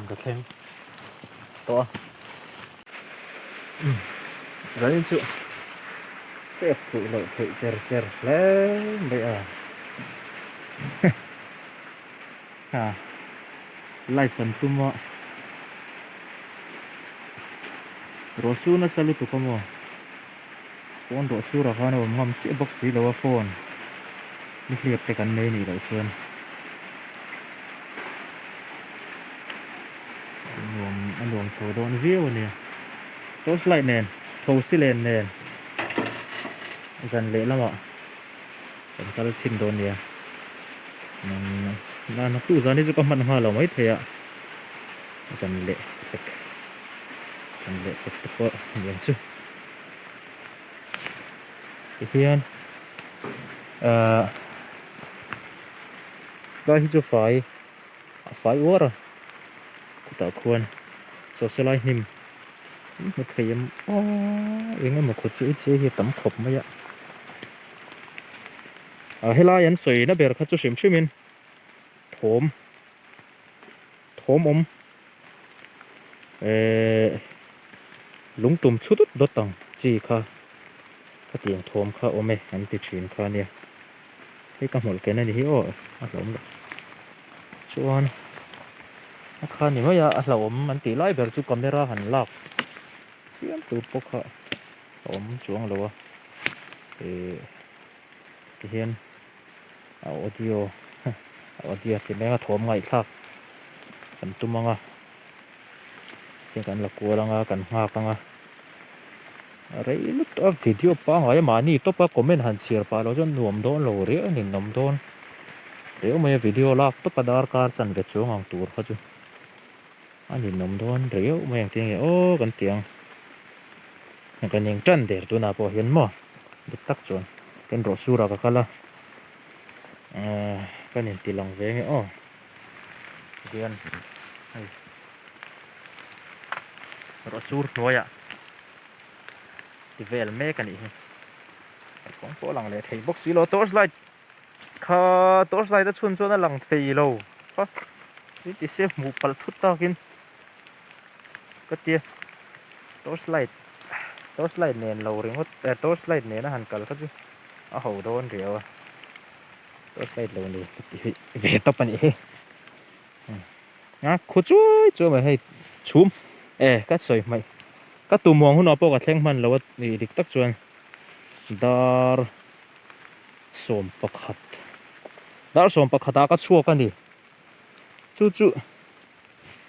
cái thêm to đấy chứ chết phụ lợi phụ chèr lên bây giờ à lại phần tum mà rosu nó salut tu como phone rosu ra khano ngam chi box si lo phone ni liệp te kan nei ni lo chuan anh luồng thổi đón view nè tốt lại nền thầu xí lên nền dần lệ lắm ạ chúng ta xin đón nè là nó cứ dần đi cho con mặt hoa là mấy thế ạ dần lệ tất cả nhiều chứ thì hiện cái gì cho phải uống rồi tạo khuôn socialize him một cái em em một chút chữ thì tấm khop mấy ạ hay là anh sợi nó bèo khát cho xem mình thôm lúng tùm chút đốt tầng chỉ khá cái tiếng thôm khá ôm anh tự chuyển khá nè cái cả một cái này thì hiểu lúng chuan khá này mới lúng anh tự lại bèo chú camera hẳn lạc xiêm tụ bốc khá ôm chuông rồi thì hiện audio thì mấy cái thôm ngay khác cần tụm nga thì cần là cua là cần hoa nga rồi lúc video pa ngay mà ni top pa comment han share pa lo jon nuam don lo re ni nom don re mai video lak top pa dar kar chan ve chu ngang tur kha chu ani nom don re mai tiếng o kan tiếng kan ning tran der tu na po hian mo dik tak chon ken ro sura ka kala cái này thì lòng về nghe điên rồi sur thôi ạ thì về là mấy cái này cũng có lòng này thấy bốc xí lo tốt lại đã chun cho nó lòng thấy lâu thì sẽ một phần phút tao kín cái tia tốt lại nền lâu rồi hết tốt lại nền nó hẳn cả cái chứ hầu đôn rượu tốt lại lâu này về tóc anh ấy khó chui cho mày hay chúm cái sợi mày các tù mong nó bao cái thanh man lâu thì địch tắc chuan dar som pakhat các chua cái gì chú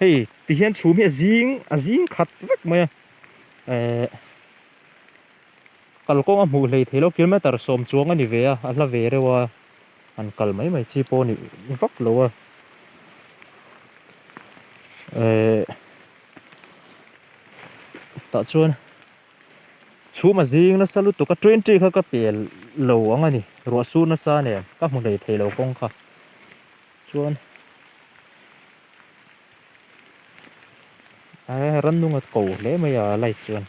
hey thì hiện chúm hiện zing khát vắt mày kalau kau mau lei thelo kilometer som chuang ani ve a la ve rewa an kal mai chi po ni vak lo ta chuan chu ma jing na salu to ka 20 kha ka pel lo anga ni ro su na sa ne ka mu lei thelo kong kha chuan ran nu ngat ko le mai a lai chuan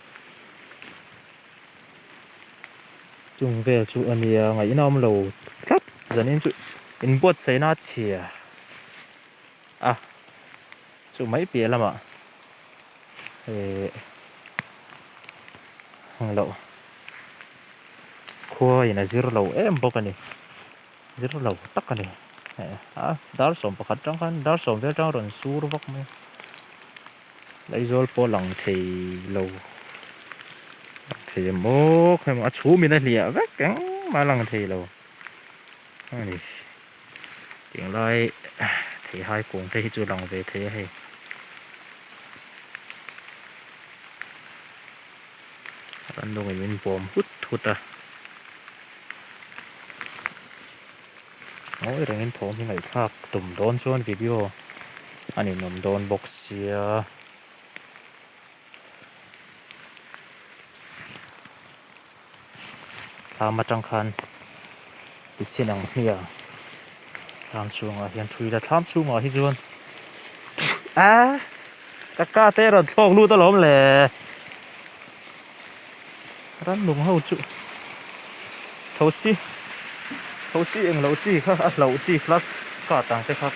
chung về chú anh ngày nào lâu khắp dần em chú in bớt xây na chìa chú mấy bia lắm ạ hàng lậu khôi này zero lậu em bốc này zero lậu tắc cái này đào sòng bạc trắng khăn đào sòng về trắng rồi su nó vóc mấy lấy rồi po lòng thì lậu thì mốt hay mà chú mình đã lìa vắt cắn mà lần thì lâu này chuyện lại thì hai cuốn thì chú lòng về thế hay anh đông mình bom hút nói rằng anh thốn như ngày khác tụm đón xuống video anh ấy nằm đón box tham trăng khan bị xin ăn mía tham xuống hiện chui là tham xuống hi chuan các cá tê rồi thong lu tao lom lẹ ran lùng hậu chu thấu xí anh lẩu chi khác lẩu chi plus cả tăng thế khác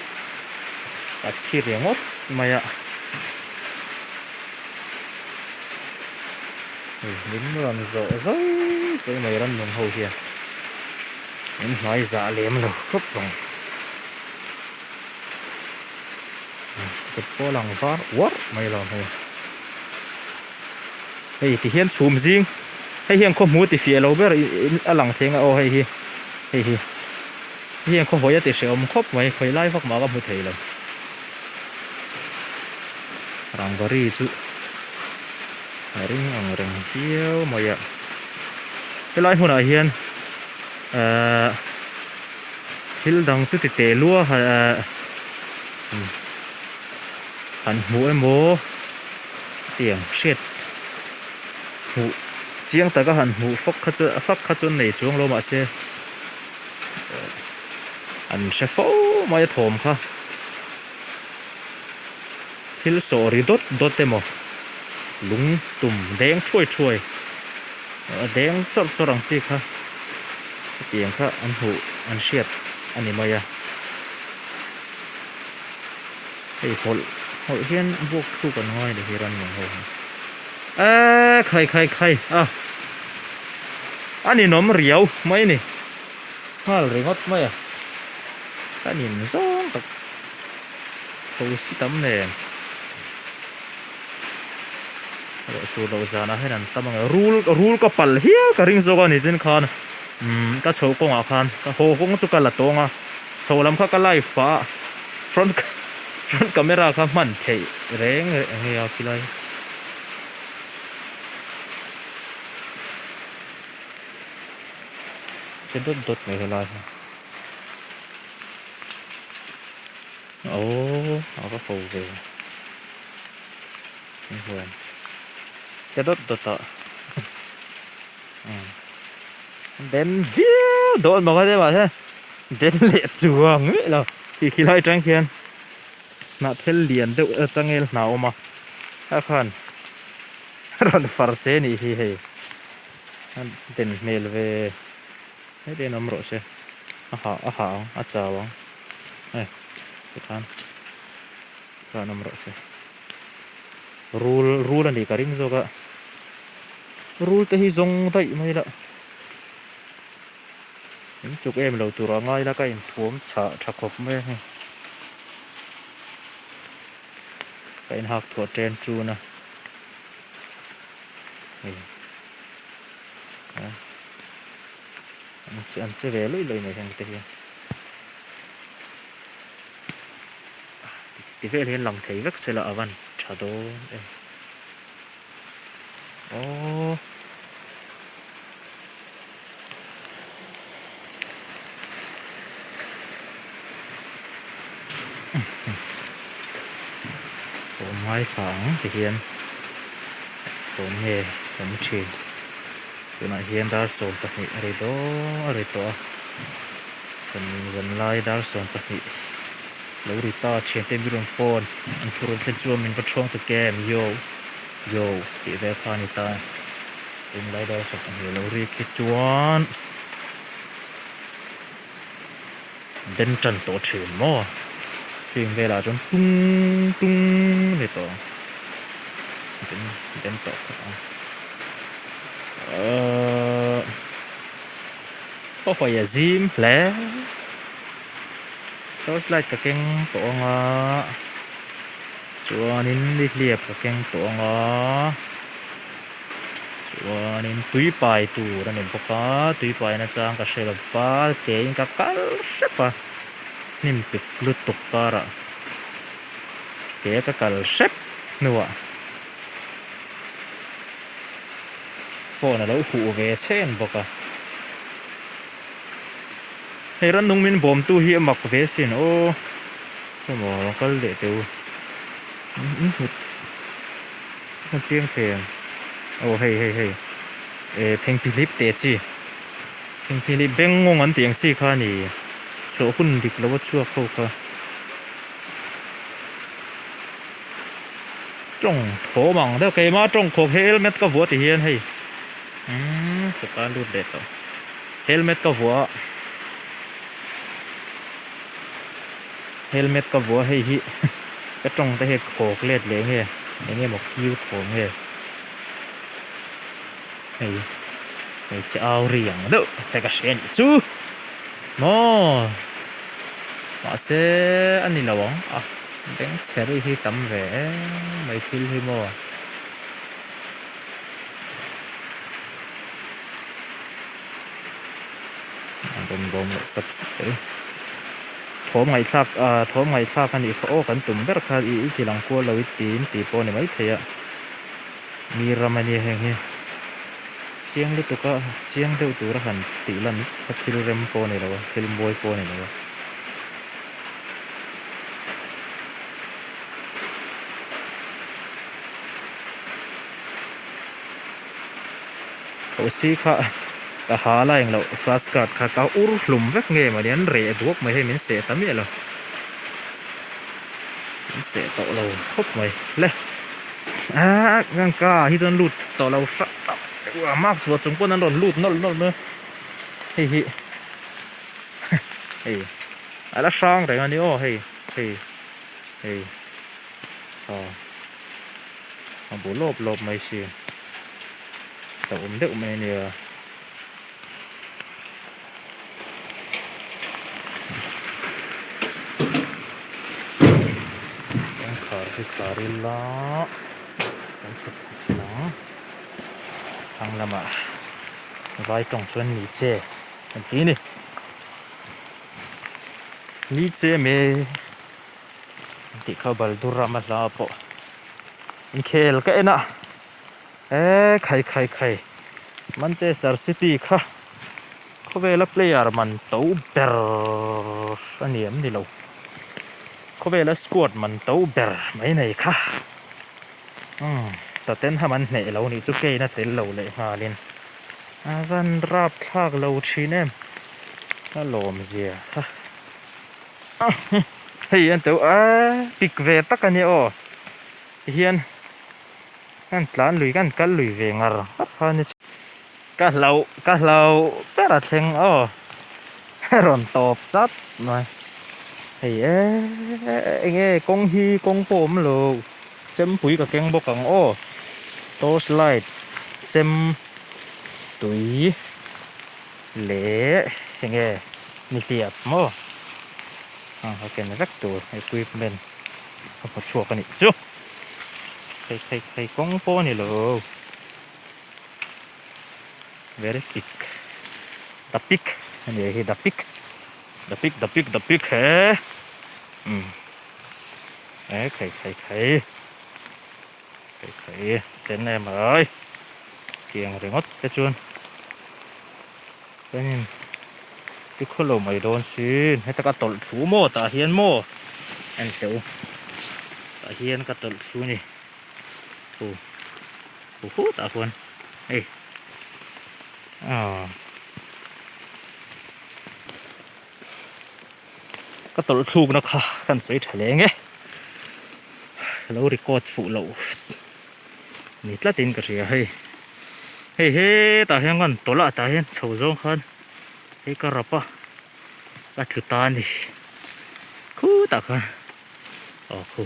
chi riêng ngót mày ạ nín lần rõ rồi mày răn nồng hầu kia nín nói giả liếm rồi khóc rồi cái phố lăng phát what mày làm thôi hey thì hiện chùm riêng hay hiện không mua thì phía lâu bây giờ lăng thiên à ô hay hiện không phải thì sẽ ôm khóc mày phải lại phát mà có một thầy rồi răng cái gì chứ ring ang rừng chiếu mày ạ cái loại hôm nay hiện hil dang chút thì tê lúa hẳn mũi mố tiếng shit mũ chiang ta cái hẳn mũ phắc khát chân này xuống lô mà xe anh sẽ phô mày thòm kha hil sorry dot tem lúng tùm đen chui đen cho rằng gì kha tiếng kha anh hụ anh shit anh này mày à thì hội hiên buộc thu còn ngoi để hiền nhiều hơn khai à anh này nó mà riêu mấy này hal ringot mấy à anh nhìn rõ thật tôi sĩ tấm này rồi số đầu ra nó hay là tấm bằng rule có pal hiếu cái ring zoga này trên khan cái số công à khan cái hồ công chút cái là to à số làm khác cái live phá front camera ka man thei reng nge a kilai chen dot me helai ô a ka phô về hoan chen dot ta đến vía đột mà cái đấy mà thế đến lệ chuồng ấy là thì kilai trang khian nãy thế liền đâu ở trong el nào mà các bạn rồi phát chế này hi tên mail về cái tên ông rồi chứ à chào này cái thằng ông rồi chứ rule là đi cái ring rồi cả rule thì hi zong đấy mới đó những chục em đầu tụi ngay là cái thuốc chả khóc mấy cái học thuộc trên chu nè anh sẽ về lấy này thằng kia thì về lên lòng thấy rất sẽ là ở văn chả đồ ô mai phẳng thì hiện tốn nghề tốn chuyện tụi này hiện đã sồn tập nghị rồi đó dần lại đã sồn tập nghị lâu đi ta chuyện tên video phone anh thua trên zoom mình bắt trong từ game yo thì về pha này ta tìm lại đó sập nhiều lâu đi cái chuan đến trần tổ chuyện mò chuyện về là trong tung này to đến to có phải là zim lẽ tôi lại cái keng to ngà cho nên đi liệp cái keng to ngà cho nên túi bài tủ là nên bóc cá túi bài nó trang cái xe là ba cái cá sếp à nim tụt lướt tục ta ra cái sếp nữa phô là đâu phụ về trên bọc à hay rắn nông民 ผม tu hiểm mặc về xin ô cái mỏ cái lệ tiêu nó chiang phèn ô hay phèn Philip tệ chi phèn Philip beng ngon ăn tiếng chi khá nì số hun địch lâu chưa khâu khá trong thổ bằng theo cái mà trong khổ helmet có vua thì hiền hay cái con đút đẹp rồi helmet có vua hay hi cái trong cái khổ lết lấy nghe một kiêu thổ nghe ไอ้จะเอาเรียงเด้อแต่ก็เสียนจูโมมาเสอันนี้ละวะอ่ะแบงค์เชอรี่ที่ตำแหวไม่พิลที่โมบมเลยสักเลยโถมไงทักโถมไงทักกันอีกโอ้กันตุ่มเบอร์คาอีที่หลังกัวเราตีโปเนี่ยไม่เทียมีรามานีแห่งนี้เชียงลิตุก็เชียงเดือดตัวหันตีลันคิลเรมโปเนี่ยแล้วคิลบอยโปเนี่ยแล้วโอ้สิค่ะก็หาอะไรอย่างเราฟลาสกัดค่ะก็อุรหลุมเวกเงี้ยมาเดี๋ยวเรียบวกไม่ให้มันเสียตั้มเนี่ยหรอเสียต่อเราครบไหมเลยงั้นก็ที่จะหลุดต่อเราสักว่ามากสุดสมควรนั่นโดนหลุดนั่นเนอะเฮ้ยอะไรช่างแต่งานนี้โอ้เฮ้ยอ๋อบุลบไม่เชียแต่ผมเด็กไม่เนี่ยขาริล้อเป็นสุดที่หลังทางละมาไว้ตรงชวนนิเจอันนี้นิเจเมที่เขาบอลดูรามาลาปะอินเคลก็เอ็นะใครมันเจสร์ซิตี้ค่ะเขาเวลาเพลย์อาร์มันโตเบอร์อันนี้มันดีแล้วเขาเวลาสควอตมันโตเบอร์ไม่ไหนค่ะแต่เต้นถ้ามันเหนื่อยเรานี่จุกเกยนะเต้นเราเลยมาเล่นวันรับทากเราชีเนมน่าลมเสียเฮียนตัวปิกเวตักกันเนี่ยโอ้เฮียนกันหลานลุยกันลุยเวงอะไรฮะนี่กันเราเปิดเชงโอ้ร้อนตบจัดหน่อยเฮ้ยเงี้ยกงฮีกงโปมโลเจมปุ๋ยกับแกงบกังโอ้โตสไลด์เจมตุ๋ยเละยังไงนี่เตียบโม่โอเคนะรักตัวไอ้คุยเป็นเขาพอชัวกันอีกจุ๊ใครกงโปนี่โล very thick the pick อันนี้คือ the pick เฮ้ใครเต้นแน่มาเลยเกียงเรื่องอดกระชวนเป็นที่คนเราไม่โดนซีนให้ตะกัดตลสูโม่ตาเฮียนโม่อันเดียวตาเฮียนกัดตลสูนี่โอ้โหตาคนเฮ้ยก็ตลสูบนะคะกันสวยทะเลไงเรารีคอร์ดฝูเรานี่ละตินก็เสียเฮ้ตาเฮียนกันตัวละตาเฮียนโฉวงกันเฮ้ยก็รับปะก็ถือตานี่คู่ตากันคู่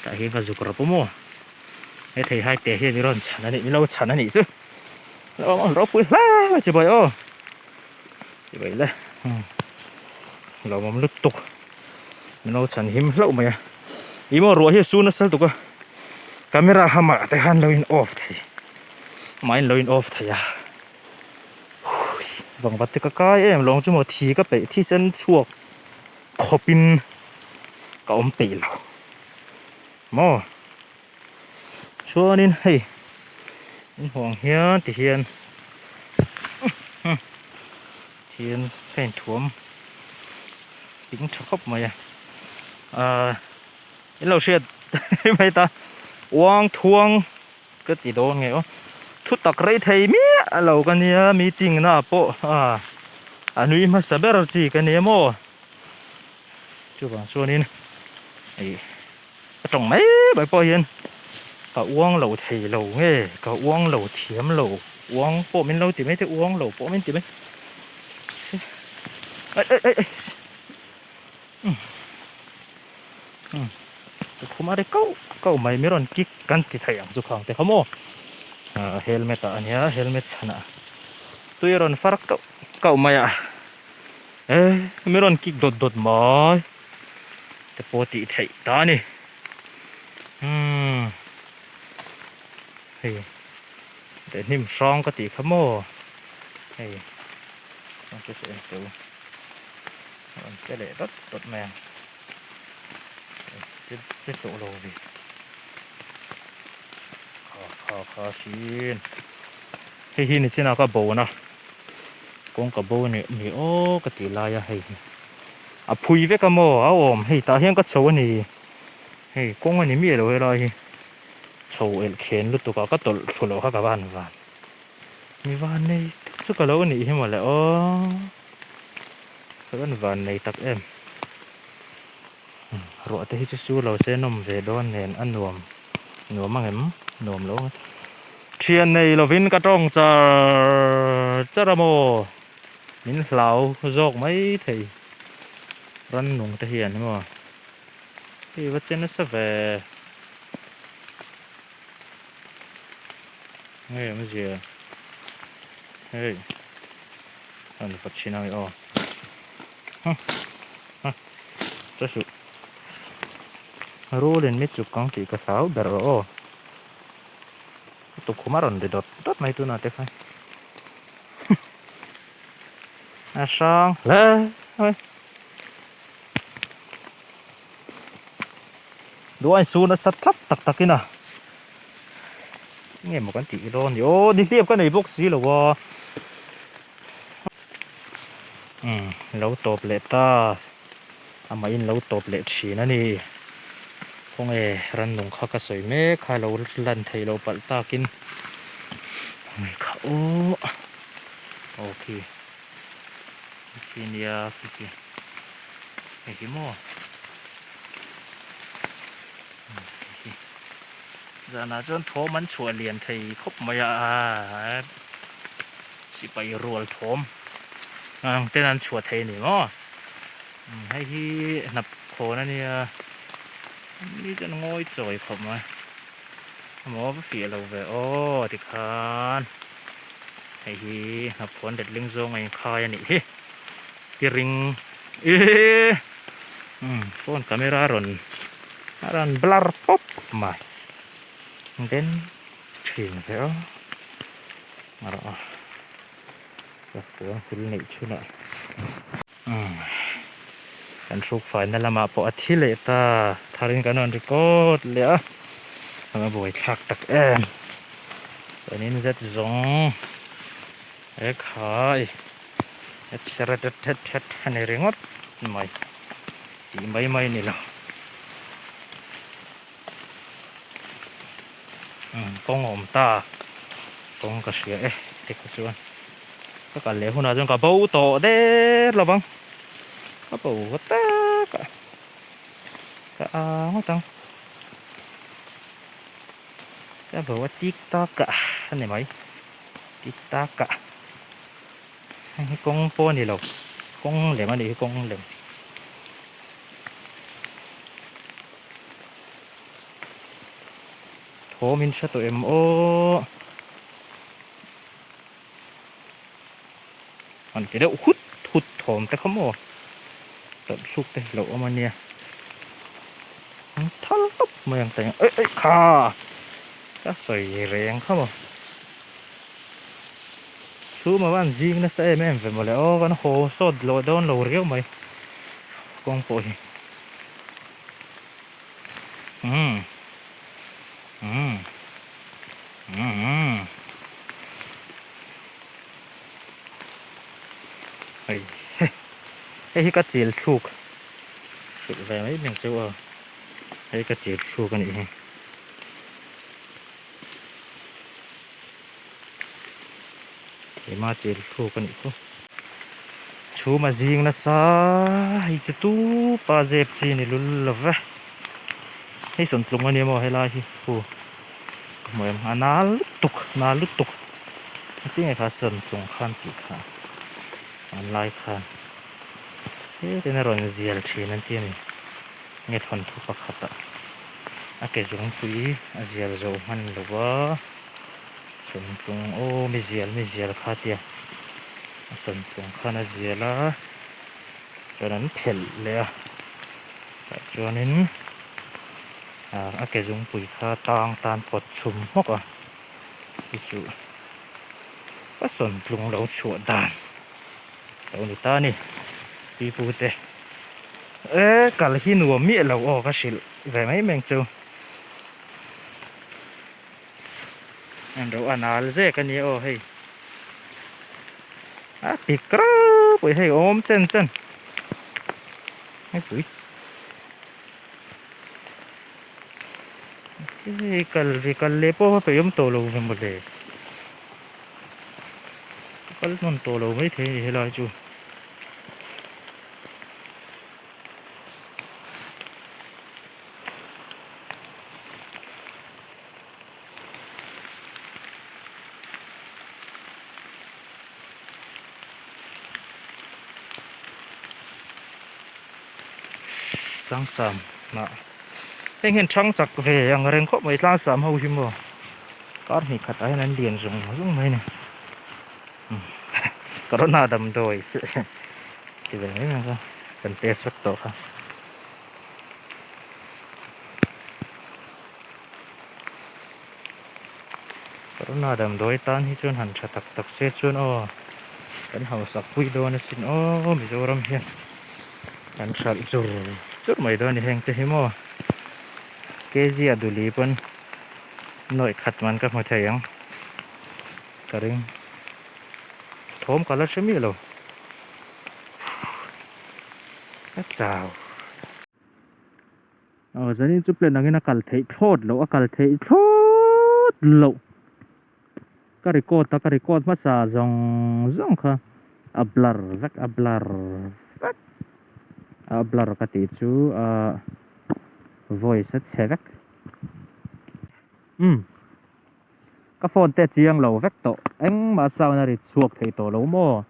ตาเฮียนก็จุกรับปะโม่เฮ้ยให้เตะเฮียนนี่ร้อนฉันนั่นนี่มีเราฉันนั่นนี่ซึเราพูดแล้วจะไปจะไปเลยเรามันลุกตุกมันเราฉันหิมเล่าไหมอีโมรัวเฮียซูนัสตุกกล้องหามาแต่ฮันเราอินออฟทีไม่เราอินออฟทีบางบัดตะกายลองจะมาทีก็ไปที่เส้นช่วงขบินก็อมปีเราโมชัวนี่เฮ้ยห่วงเฮียนติเฮียนแค่ถ่วมถึงชอบไหมเราเชื่อไม่ตาวางทวงก็ติดโดนไงวะทุตักไรไทยเมียเรากันเนี่ยมีจริงนะโปอันนี้มาสับเบอร์จีกันเนี่ยโม่ช่วยบ้างช่วยนี่นะไอ้ตรงไหนใบปอยเย็นก็อ้วงเหล่าไทยเหล่าเงี้ยก็อ้วงเหล่าเทียมเหล่าอ้วงโปมันเหล่าติไม่ได้อ้วงเหล่าโปมันติไหมแต่ผมอะไรเก้าไม่ร้อนกิ๊กกันที่ไทยอย่างจุกขังแต่เขาโม่ helmet ania helmet chana tuiron farak to kau maya meron kik dot mai te poti thei ta ni hei để nim song cái tí khăm mồ hei con cái sẽ tự cái để đốt mèn cái tổ lồ đi khó xin hei này trên nào có bầu nè con có bầu này này ô cái tí lai à hei à phui với cái mồ áo ôm hei ta hiện có châu này hei con này miệt rồi rồi châu el khen lúc tụi có tổ sổ lỗ các bạn vàนี่วันนี้ชุกกะโลนี่ให้หมดเลยอ๋อแล้ววันนี้ตักเอ็มรอแต่ที่จะสู้เราเส้นนมเวดอนเห็นอันนวมมั้งเห็นนวมแล้วเทียนในเราวินกระจ้องจะระโมมินเหลาโจกไม่ถี่รันหนุ่งตะเหียนมั้งที่ว่าเจนสเวเฮ้ยไม่เชื่อHey, anh phát triển nào vậy? Chắc sự, rồi lên mấy chục con thì cái pháo bể rồi. Tụi cô mà rồi để đốt mấy thứ nào thế phải? À sang, lên, thôi. Đố anh su nó sắt thắt tắc kia nào. Nghe một con tí rồi, ô đi tiếp cái này bốc xí rồi喎. Lâu tộp lệ ta mà in lâu tộp lệ chỉ nó nè không hề rắn nung khá cái sợi mé khai lâu lần thấy lâu bận ta kinh người khẩu ok kia cái mò giờ nào cho thố mắn chùa liền thì khóc mày à chỉ bay ruột thốm tên anh chuột thầy này ngó hay khi nạp khổ nó đi cho nó ngồi trời phẩm mà ngó với phía lầu về ô thì khan hay khi nạp khổ đẹp linh dô ngày khai này cái ring phone camera rồi blur pop mà đến chuyển về mà đóตัวคุณนี่ชื่อหน่อยกันสุกไฟนั่นละมาปอที่เลตาทารินกันนอนดีก็เลยอ่ะทำมาบ่อยทักตักตัวนี้มันจะจงขายเสร็จเท็ดในเรื่องอะไรไม่ตีไม่นี่หรอกกงอมตากงกระเสียเด็กกระส่วนก็กันเลยคนอาจจะกับปูโตเด็ดหรอบังก็ปูก็ตากะก็ต้องจะบอกว่าติ๊กตอกะอันไหนไหมติ๊กตอกะให้กงโปนี่หรอกกงเหลี่ยมอันนี้กงเหลี่ยมโถมินชะตัวโอมันจะได้หุดถมแต่เขาโม่ตัดสุกแต่เหลวมันเนี่ยทันปุ๊บเมืองแต่งเอ้ยข้าจะใส่แรงเข้ามาสู้มาวันจริงนะใส่แม่เป็นหมดแล้ววันโหสดโลดอนโลเรียวไหมกองป่วยให้กระเจียลูกสุดแรงไม่หนึ่งเจ้าให้กระเจียลูกกันอีกให้มาเจียลูกกันอีกชูมาจิงนะซาให้จะตู้ปลาเจ็บจีนี่ลุลเวให้สนตรงอันนี้มั้งให้ลายที่ผู้เหมือนนาลุตุกที่ไงคะสนตรงขั้นกี่ค่ะอันลายค่ะเป็นอะไรเสียลทีนั่นที่นี่เงี้ยทนทุกข์ขัดอ่ะอาเกจงปุยอาเสียลโจมันหรือว่า sân tung ô mi dial khá tia sân tung khá na dial á cho nên phèn lệ cho nên cái dùng bụi khá tang tan bọt chum mốc ví dụ các sân tung lâu chuột đàn lâu người ta nè đi phụ tê cả là khi nùa mía lâu cái gì về mấy mình châu anh đâu anh à dễ cái này hay bị cỡ bụi hay ôm chân cái bụi cái vì cái lép po phải ôm tổ lâu về một đề cái non tổ lâu mấy thế thì là chú lang sam nè anh hiện trăng chặt về ang reng khóc mấy lang sam hậu hiểm mà có thì khát ai nên liền dùng mấy này có nào đầm đồi thì về mấy mà cần test rất tốt ha có nào đầm đồi tan thì chuyên hẳn chặt tắc xe chuyên cái hậu sạc quy đô nó xin mình vô ram hiền kan sal chút mấy đôi này hàng thế mà cái gì đủ lý bên nội khát man các mọi thầy ăn cái rừng thôm cả lớp xem gì rồi rất chào giờ này chụp lên là cái nó cắt thấy thốt lỗ cái record mà sa dòng kha blur cái tí chú voice sẽ vek cái phone tết chiang lầu vek tổ anh mà sao này chuộc thấy tổ lấu mò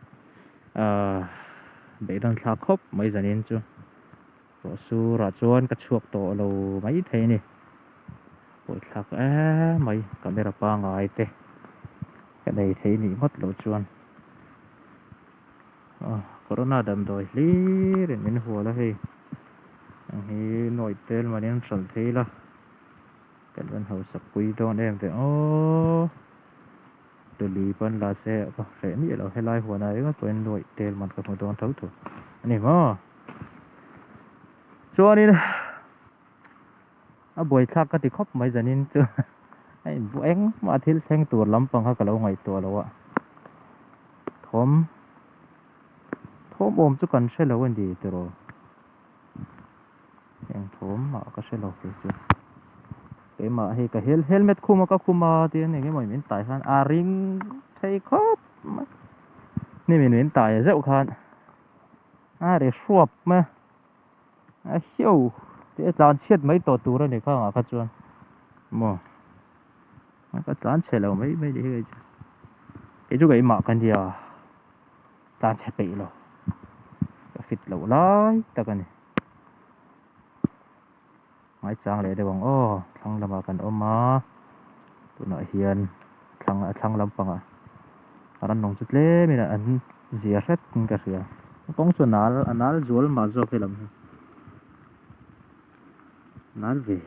bị đòn xa khóc mấy giờ nên chưa tổ su ra chuan cái chuộc tổ lầu mấy thế này bội lạc mấy camera pa ngài tê cái này thấy nỉ mất lầu chuan corona đầm đồi lý để mình hùa là gì thì nổi tên mà nên sẵn thế là cái bên hậu sập quý đòn em thì từ lý bên là sẽ có sẽ nghĩ là hay lai hùa này có tên nổi tên mà có một đòn thấu thủ anh em cho nên buổi khác cái thì khóc mấy giờ nên chưa anh vụ anh mà thiếu sang tuổi lắm bằng hai cái lâu ngày tuổi lâu ạ thôm ôm chút cần sẽ lâu anh đi từ rồi em thôm mà có sẽ lâu thì chưa cái mà hay cái helmet khu mà thì này cái mình tải han ring thấy khócนี่mình tải dễ khan để swap mà hiểu thì dàn chết mấy tổ tù rồi này không à các chuan mà cái dàn chết lâu mấy gì cái chỗ cái mà cái gì dàn chết bị rồi fit lâu lắm ta cái này mấy trang này đây bằng thằng làm cái mà tụi nó hiền thằng làm bằng anh nông chút lé mình là anh dễ hết cái gì công số nào anh nào rồi mà rồi cái làm nói về